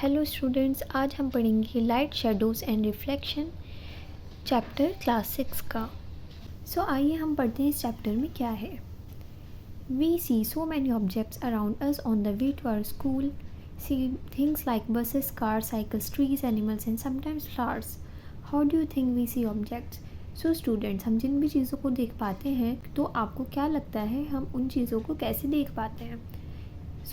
Hello students, आज हम पढ़ेंगे light shadows and reflection chapter class 6 का। आइए हम पढ़ते हैं इस चैप्टर में क्या है। We see so many objects around us on the way to our school, see things like buses, cars, cycles, trees, animals and sometimes flowers. How do you think we see objects? Students, हम जिन भी चीज़ों को देख पाते हैं तो आपको क्या लगता है हम उन चीज़ों को कैसे देख पाते हैं?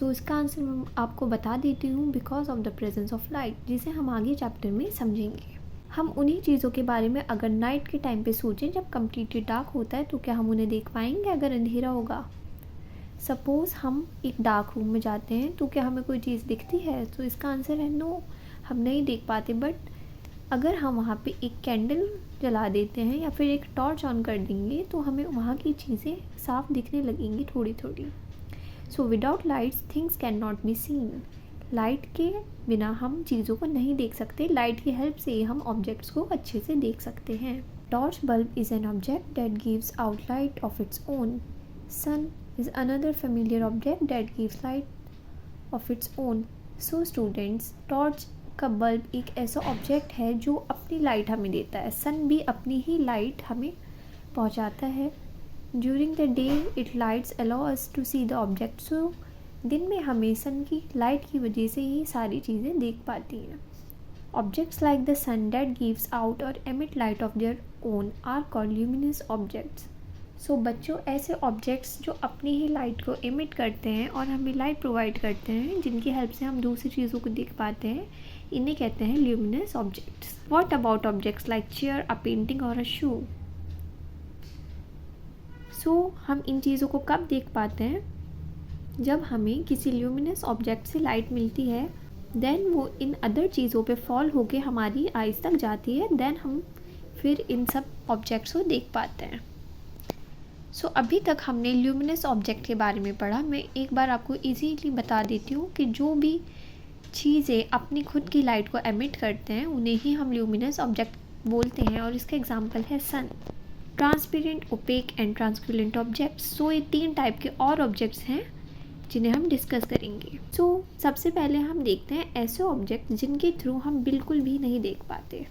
इसका आंसर मैं आपको बता देती हूँ, because of the presence of light, जिसे हम आगे चैप्टर में समझेंगे। हम उन्हीं चीज़ों के बारे में अगर नाइट के टाइम पे सोचें, जब कम्प्लीटली डार्क होता है, तो क्या हम उन्हें देख पाएंगे अगर अंधेरा होगा? सपोज़ हम एक डार्क रूम में जाते हैं तो क्या हमें कोई चीज़ दिखती है? तो इसका आंसर है नो, हम नहीं देख पाते। बट अगर हम वहाँ पे एक कैंडल जला देते हैं या फिर एक टॉर्च ऑन कर देंगे तो हमें वहाँ की चीज़ें साफ दिखने लगेंगी थोड़ी थोड़ी। Without lights things can not be seen. Light के बिना हम चीज़ों को नहीं देख सकते। लाइट की हेल्प से हम ऑब्जेक्ट्स को अच्छे से देख सकते हैं। Torch bulb is an object that gives out light of its own. Sun is another familiar object that gives light of its own. Students, torch का बल्ब एक ऐसा ऑब्जेक्ट है जो अपनी लाइट हमें देता है। सन भी अपनी ही लाइट हमें पहुँचाता है। During the day, it lights allow us to see the object. दिन में हमें सन की लाइट की वजह से ही सारी चीज़ें देख पाती हैं। Objects like the sun that gives out or emit light of their own are called luminous objects. बच्चों, ऐसे ऑब्जेक्ट्स जो अपनी ही लाइट को एमिट करते हैं और हमें लाइट प्रोवाइड करते हैं, जिनकी हेल्प से हम दूसरी चीज़ों को देख पाते हैं, इन्हें कहते हैं luminous objects. What about objects like chair, a painting or a shoe? हम इन चीज़ों को कब देख पाते हैं? जब हमें किसी ल्यूमिनस ऑब्जेक्ट से लाइट मिलती है, देन वो इन अदर चीज़ों पे फॉल होके हमारी आइज़ तक जाती है, देन हम फिर इन सब ऑब्जेक्ट्स को देख पाते हैं। अभी तक हमने ल्यूमिनस ऑब्जेक्ट के बारे में पढ़ा। मैं एक बार आपको इजीली बता देती हूँ कि जो भी चीज़ें अपनी खुद की लाइट को एमिट करते हैं उन्हें ही हम ल्यूमिनस ऑब्जेक्ट बोलते हैं, और इसका एग्जाम्पल है sun. Transparent, opaque and transparent objects. ये 3 टाइप के और ऑब्जेक्ट्स हैं जिन्हें हम डिस्कस करेंगे। सबसे पहले हम देखते हैं ऐसे ऑब्जेक्ट जिनके थ्रू हम बिल्कुल भी नहीं देख पाते।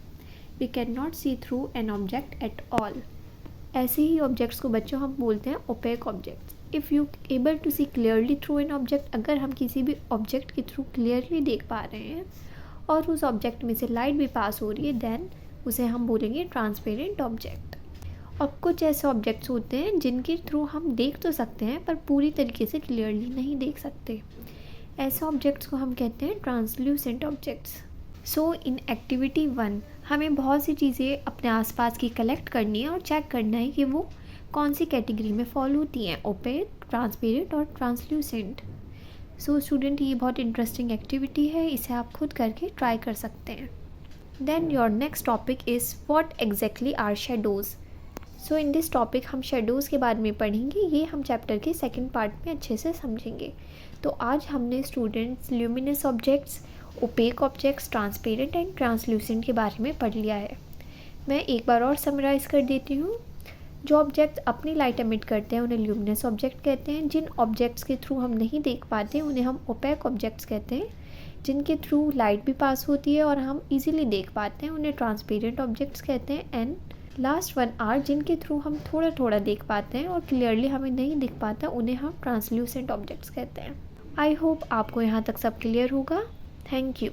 We can not see through an object at all. ऐसे ही ऑब्जेक्ट्स को बच्चों हम बोलते हैं opaque objects. If you able to see clearly through an object, अगर हम किसी भी ऑब्जेक्ट के थ्रू क्लियरली देख पा रहे हैं और उस ऑब्जेक्ट में से लाइट भी पास हो रही है, देन उसे हम बोलेंगे ट्रांसपेरेंट ऑब्जेक्ट। और कुछ ऐसे ऑब्जेक्ट्स होते हैं जिनके थ्रू हम देख तो सकते हैं पर पूरी तरीके से क्लियरली नहीं देख सकते। ऐसे ऑब्जेक्ट्स को हम कहते हैं ट्रांसल्यूसेंट ऑब्जेक्ट्स। इन एक्टिविटी 1 हमें बहुत सी चीज़ें अपने आसपास की कलेक्ट करनी है और चेक करना है कि वो कौन सी कैटेगरी में फॉल होती हैं, ओपेक, ट्रांसपेरेंट और ट्रांसल्यूसेंट। स्टूडेंट, ये बहुत इंटरेस्टिंग एक्टिविटी है, इसे आप खुद करके ट्राई कर सकते हैं। Then your next topic is what exactly are shadows. In this topic हम शेडोज़ के बारे में पढ़ेंगे। ये हम चैप्टर के सेकंड पार्ट में अच्छे से समझेंगे। आज हमने students luminous objects, opaque objects, transparent and translucent के बारे में पढ़ लिया है। मैं एक बार और समराइज़ कर देती हूँ। जो ऑब्जेक्ट्स अपनी लाइट एमिट करते हैं उन्हें ल्यूमिनस ऑब्जेक्ट कहते हैं। जिन ऑब्जेक्ट्स के थ्रू हम नहीं देख पाते उन्हें हम ओपेक ऑब्जेक्ट्स कहते हैं। जिनके थ्रू लाइट भी पास होती है और हम ईजिली देख पाते हैं उन्हें ट्रांसपेरेंट ऑब्जेक्ट्स कहते हैं। एंड लास्ट 1 आर जिनके थ्रू हम थोड़ा थोड़ा देख पाते हैं और क्लियरली हमें नहीं दिख पाता, उन्हें हम ट्रांसल्यूसेंट ऑब्जेक्ट्स कहते हैं। आई होप आपको यहाँ तक सब क्लियर होगा। Thank you.